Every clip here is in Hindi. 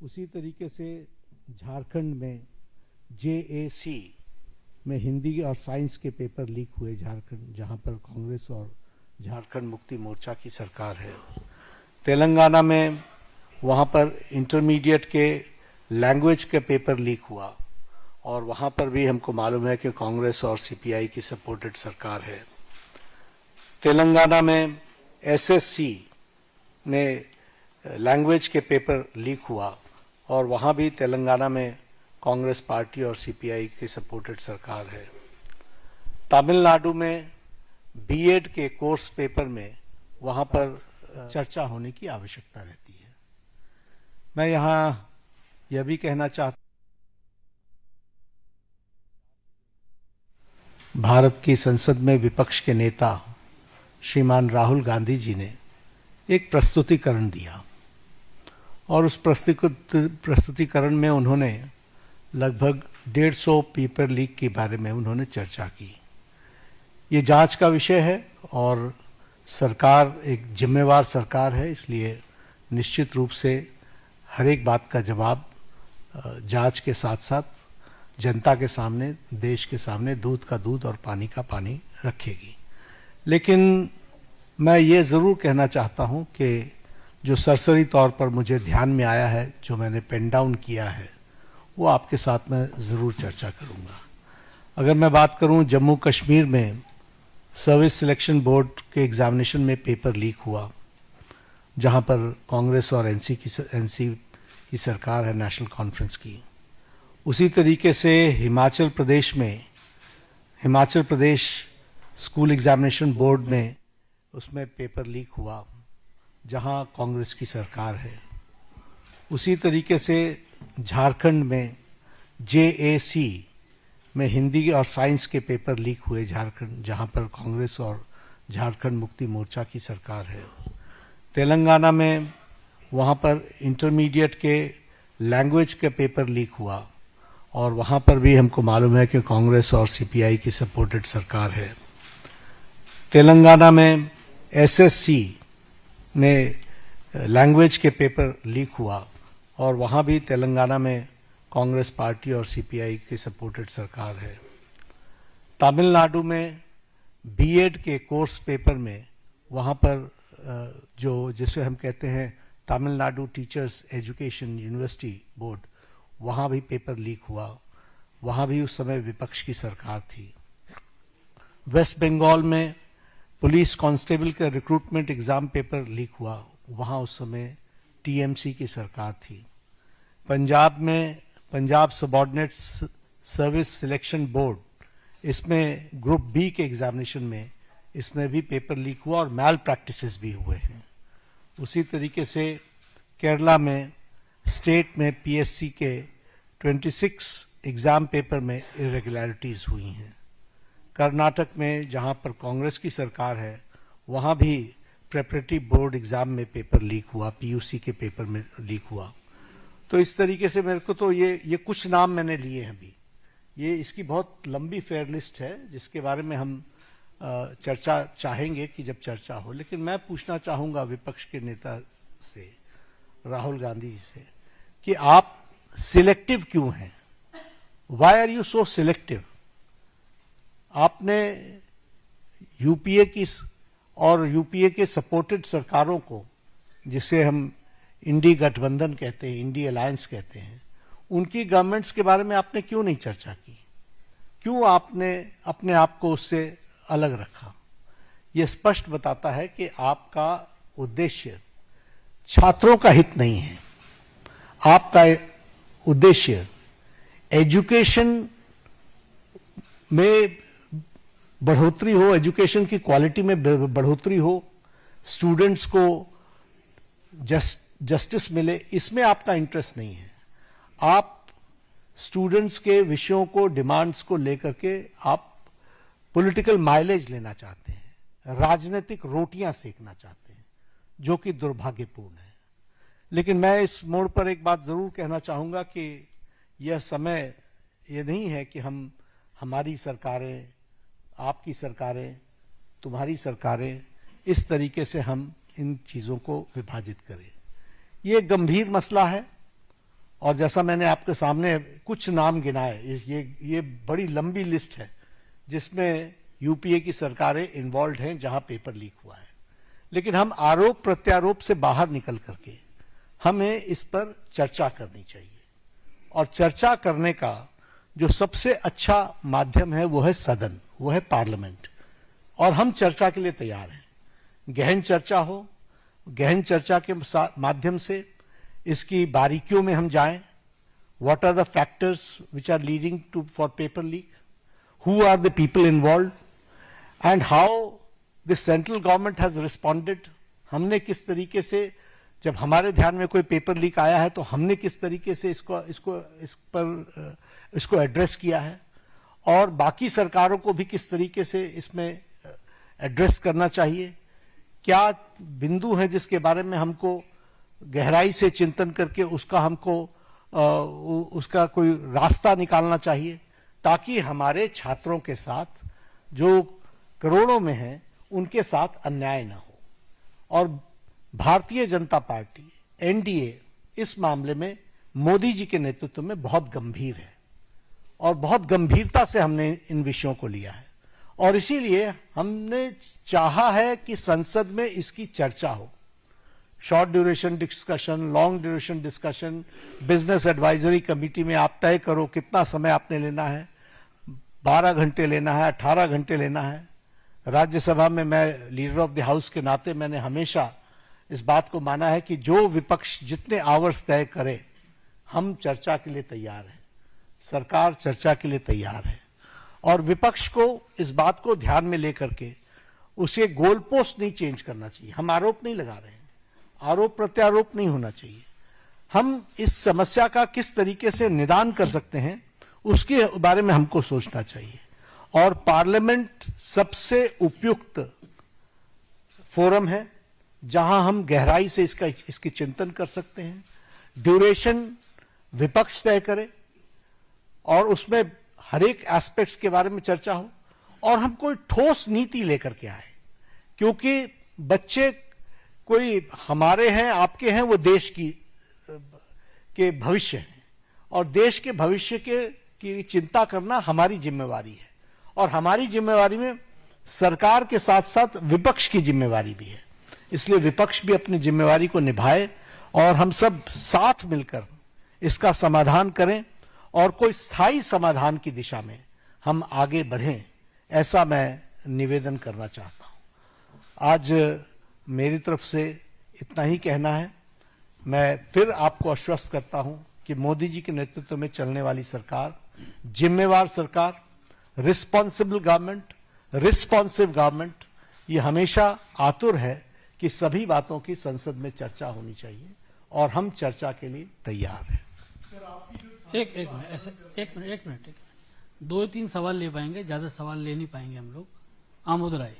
उसी तरीके से झारखंड में जेएसी में हिंदी और साइंस के पेपर लीक हुए झारखंड, जहां पर कांग्रेस और झारखंड मुक्ति मोर्चा की सरकार है। तेलंगाना में वहां पर इंटरमीडिएट के लैंग्वेज के पेपर लीक हुआ और वहां पर भी हमको मालूम है कि कांग्रेस और सीपीआई की सपोर्टेड सरकार है। तेलंगाना में एसएससी में लैंग्वेज के पेपर लीक हुआ और वहां भी तेलंगाना में कांग्रेस पार्टी और सीपीआई की सपोर्टेड सरकार है। तमिलनाडु में बीएड के कोर्स पेपर में वहां पर चर्चा होने की आवश्यकता रहती है। मैं यहां यह भी कहना चाहता हूं, भारत की संसद में विपक्ष के नेता श्रीमान राहुल गांधी जी ने एक प्रस्तुतिकरण दिया और उस प्रस्तुतिकरण में उन्होंने लगभग 150 पेपर लीक के बारे में उन्होंने चर्चा की। ये जांच का विषय है और सरकार एक जिम्मेवार सरकार है, इसलिए निश्चित रूप से हर एक बात का जवाब जांच के साथ साथ जनता के सामने, देश के सामने दूध का दूध और पानी का पानी रखेगी। लेकिन मैं ये ज़रूर कहना चाहता हूँ कि जो सरसरी तौर पर मुझे ध्यान में आया है, जो मैंने पेन डाउन किया है, वो आपके साथ मैं ज़रूर चर्चा करूँगा। अगर मैं बात करूँ, जम्मू कश्मीर में सर्विस सिलेक्शन बोर्ड के एग्जामिनेशन में पेपर लीक हुआ, जहाँ पर कांग्रेस और एनसी की सरकार है, नेशनल कॉन्फ्रेंस की। उसी तरीके से Himachal Pradesh school examination board में उसमें पेपर लीक हुआ, जहां कांग्रेस की सरकार है। उसी तरीके से झारखंड में जेएसी में हिंदी और साइंस के पेपर लीक हुए झारखंड, जहां पर कांग्रेस और झारखंड मुक्ति मोर्चा की सरकार है। तेलंगाना में वहां पर इंटरमीडिएट के लैंग्वेज के पेपर लीक हुआ और वहां पर भी हमको मालूम है कि कांग्रेस और सीपीआई की सपोर्टेड सरकार है। तेलंगाना में एसएससी में लैंग्वेज के पेपर लीक हुआ और वहां भी तेलंगाना में कांग्रेस पार्टी और सीपीआई की सपोर्टेड सरकार है। तमिलनाडु में बीएड के कोर्स पेपर में वहां पर जिसे हम कहते हैं Tamil Nadu teachers education university board, वहां भी पेपर लीक हुआ। वहां भी उस समय विपक्ष की सरकार थी। वेस्ट बंगाल में पुलिस कांस्टेबल का रिक्रूटमेंट एग्जाम पेपर लीक हुआ, वहां उस समय टीएमसी की सरकार थी। पंजाब में Punjab subordinate service selection board, इसमें ग्रुप बी के एग्जामिनेशन में इसमें भी पेपर लीक हुआ और मैल प्रैक्टिसेस भी हुए हैं। उसी तरीके से केरला में स्टेट में पीएससी के 26 एग्जाम पेपर में इरेगुलरिटीज हुई हैं। कर्नाटक में जहां पर कांग्रेस की सरकार है, वहां भी प्रेपरेटरी बोर्ड एग्जाम में पेपर लीक हुआ, पीयूसी के पेपर में लीक हुआ। तो इस तरीके से मेरे को तो ये कुछ नाम मैंने लिए हैं अभी। ये इसकी बहुत लंबी फेयर लिस्ट है जिसके बारे में हम चर्चा चाहेंगे कि जब चर्चा हो। लेकिन मैं पूछना चाहूंगा विपक्ष के नेता से, राहुल गांधी जी से, कि आप सिलेक्टिव क्यों हैं? Why are you so selective? आपने यूपीए के सपोर्टेड सरकारों को, जिसे हम इंडी गठबंधन कहते हैं, इंडी अलायंस कहते हैं, उनकी गवर्नमेंट्स के बारे में आपने क्यों नहीं चर्चा की? क्यों आपने अपने आप को उससे अलग रखा? यह स्पष्ट बताता है कि आपका उद्देश्य छात्रों का हित नहीं है। आपका उद्देश्य एजुकेशन में बढ़ोतरी हो, एजुकेशन की क्वालिटी में बढ़ोतरी हो, स्टूडेंट्स को जस्टिस मिले, इसमें आपका इंटरेस्ट नहीं है। आप स्टूडेंट्स के विषयों को, डिमांड्स को लेकर के आप पॉलिटिकल माइलेज लेना चाहते हैं, राजनीतिक रोटियां सेकना चाहते हैं, जो कि दुर्भाग्यपूर्ण है। लेकिन मैं इस मोड़ पर एक बात जरूर कहना चाहूंगा कि यह समय ये नहीं है कि हमारी सरकारें, आपकी सरकारें, तुम्हारी सरकारें, इस तरीके से हम इन चीजों को विभाजित करें। ये गंभीर मसला है और जैसा मैंने आपके सामने कुछ नाम गिनाए, ये बड़ी लंबी लिस्ट है जिसमें यूपीए की सरकारें इन्वॉल्व हैं जहां पेपर लीक हुआ है। लेकिन हम आरोप प्रत्यारोप से बाहर निकल करके हमें इस पर चर्चा करनी चाहिए, और चर्चा करने का जो सबसे अच्छा माध्यम है वो है सदन, वो है पार्लियामेंट, और हम चर्चा के लिए तैयार हैं। गहन चर्चा हो, गहन चर्चा के माध्यम से इसकी बारीकियों में हम जाएं। What are the factors which are leading to for paper leak, who are the people involve, and how the central government has responded. हमने किस तरीके से, जब हमारे ध्यान में कोई पेपर लीक आया है तो हमने किस तरीके से इसको एड्रेस किया है, और बाकी सरकारों को भी किस तरीके से इसमें एड्रेस करना चाहिए। क्या बिंदु है जिसके बारे में हमको गहराई से चिंतन करके उसका कोई रास्ता निकालना चाहिए, ताकि हमारे छात्रों के साथ जो करोड़ों में हैं उनके साथ अन्याय न हो। और भारतीय जनता पार्टी एनडीए इस मामले में मोदी जी के नेतृत्व में बहुत गंभीर है, और बहुत गंभीरता से हमने इन विषयों को लिया है, और इसीलिए हमने चाहा है कि संसद में इसकी चर्चा हो। Short duration discussion, long duration discussion, business advisory committee में आप तय करो कितना समय आपने लेना है, 12 घंटे लेना है, 18 घंटे लेना है। राज्यसभा में मैं लीडर ऑफ द हाउस के नाते मैंने हमेशा इस बात को माना है कि जो विपक्ष जितने आवर्स तय करे, हम चर्चा के लिए तैयार हैं, सरकार चर्चा के लिए तैयार है, और विपक्ष को इस बात को ध्यान में लेकर के उसे गोल पोस्ट नहीं चेंज करना चाहिए। हम आरोप नहीं लगा रहे हैं, आरोप प्रत्यारोप नहीं होना चाहिए। हम इस समस्या का किस तरीके से निदान कर सकते हैं उसके बारे में हमको सोचना चाहिए, और पार्लियामेंट सबसे उपयुक्त फोरम है जहां हम गहराई से इसकी चिंतन कर सकते हैं। ड्यूरेशन विपक्ष तय करे और उसमें हर एक एस्पेक्ट्स के बारे में चर्चा हो, और हम कोई ठोस नीति लेकर के आए, क्योंकि बच्चे कोई हमारे हैं, आपके हैं, वो देश के भविष्य हैं, और देश के भविष्य की चिंता करना हमारी जिम्मेवारी है, और हमारी जिम्मेवारी में सरकार के साथ साथ विपक्ष की जिम्मेवारी भी है। इसलिए विपक्ष भी अपनी जिम्मेवारी को निभाए, और हम सब साथ मिलकर इसका समाधान करें, और कोई स्थायी समाधान की दिशा में हम आगे बढ़ें, ऐसा मैं निवेदन करना चाहता हूं। आज मेरी तरफ से इतना ही कहना है। मैं फिर आपको आश्वस्त करता हूं कि मोदी जी के नेतृत्व में चलने वाली सरकार जिम्मेवार सरकार, रिस्पॉन्सिबल गवर्नमेंट, रिस्पॉन्सिव गवर्नमेंट, ये हमेशा आतुर है कि सभी बातों की संसद में चर्चा होनी चाहिए, और हम चर्चा के लिए तैयार हैं। एक मिनट 2-3 सवाल ले पाएंगे, ज्यादा सवाल ले नहीं पाएंगे हम लोग। आमोद राय।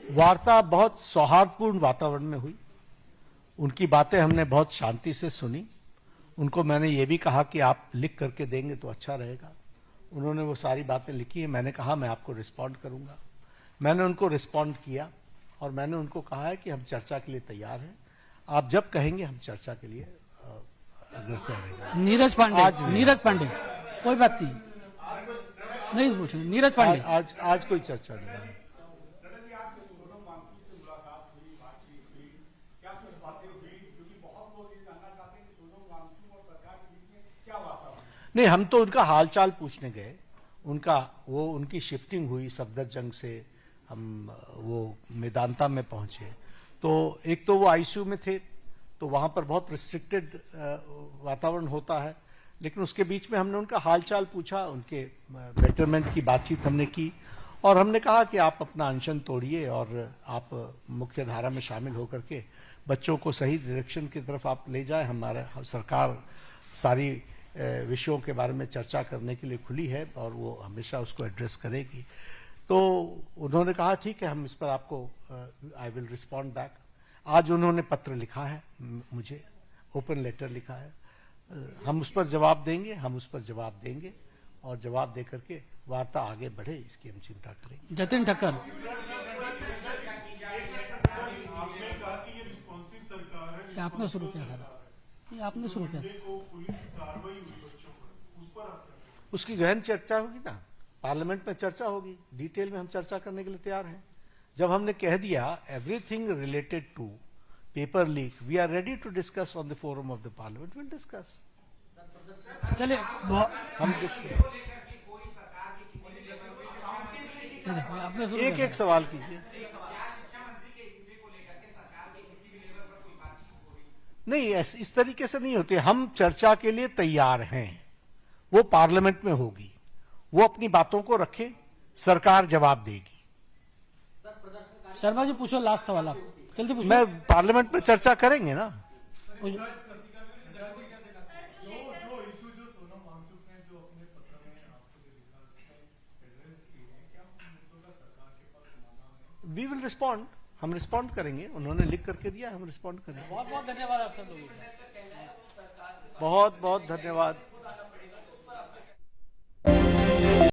वार्ता बहुत सौहार्दपूर्ण वातावरण में हुई, उनकी बातें हमने बहुत शांति से सुनी। उनको मैंने ये भी कहा कि आप लिख करके देंगे तो अच्छा रहेगा। उन्होंने वो सारी बातें लिखी है। मैंने कहा मैं आपको रिस्पॉन्ड करूंगा। मैंने उनको रिस्पॉन्ड किया, और मैंने उनको कहा है कि हम चर्चा के लिए तैयार हैं। आप जब कहेंगे हम चर्चा के लिए अग्रसर रहेंगे। नीरज पांडे कोई बात नहीं पूछेंगे। नीरज पांडे आज कोई चर्चा नहीं है। नहीं, हम तो उनका हालचाल पूछने गए। उनकी शिफ्टिंग हुई सफदरजंग से, हम वो मेदांता में पहुंचे, तो एक तो वो आईसीयू में थे, तो वहां पर बहुत रिस्ट्रिक्टेड वातावरण होता है, लेकिन उसके बीच में हमने उनका हालचाल पूछा, उनके बेटरमेंट की बातचीत हमने की, और हमने कहा कि आप अपना अनशन तोड़िए और आप मुख्य धारा में शामिल होकर के बच्चों को सही डायरेक्शन की तरफ आप ले जाएं। हमारा सरकार सारी विषयों के बारे में चर्चा करने के लिए खुली है, और वो हमेशा उसको एड्रेस करेगी। तो उन्होंने कहा ठीक है, हम इस पर आपको आई विल रिस्पॉन्ड बैक। आज उन्होंने पत्र लिखा है मुझे, ओपन लेटर लिखा है। हम उस पर जवाब देंगे और जवाब दे करके वार्ता आगे बढ़े, इसकी हम चिंता करेंगे। जतिन ठक्कर, आपने कहा कि ये रिस्पॉन्सिव सरकार है, ये आपने शुरू किया था, ये आपने शुरू किया। को पुलिस कार्रवाई हुई बच्चों पर, उस पर आप क्या कहेंगे? उसकी गहन चर्चा होगी ना, पार्लियामेंट में चर्चा होगी, डिटेल में हम चर्चा करने के लिए तैयार हैं। जब हमने कह दिया everything related to paper leak, we are ready to discuss on the forum of the parliament, will discuss. चलिए हम डिस्कस, आपने शुरू एक किया एक सवाल कीजिए। नहीं, इस तरीके से नहीं होते। हम चर्चा के लिए तैयार हैं, वो पार्लियामेंट में होगी, वो अपनी बातों को रखे, सरकार जवाब देगी। था। शर्मा जी पूछो, लास्ट सवाल आप जल्दी पूछो। मैं पार्लियामेंट में चर्चा करेंगे ना। वी विल रिस्पॉन्ड, हम रिस्पॉन्ड करेंगे। उन्होंने लिख करके दिया, हम रिस्पॉन्ड करेंगे। बहुत बहुत धन्यवाद आप सब लोगों का। बहुत बहुत धन्यवाद।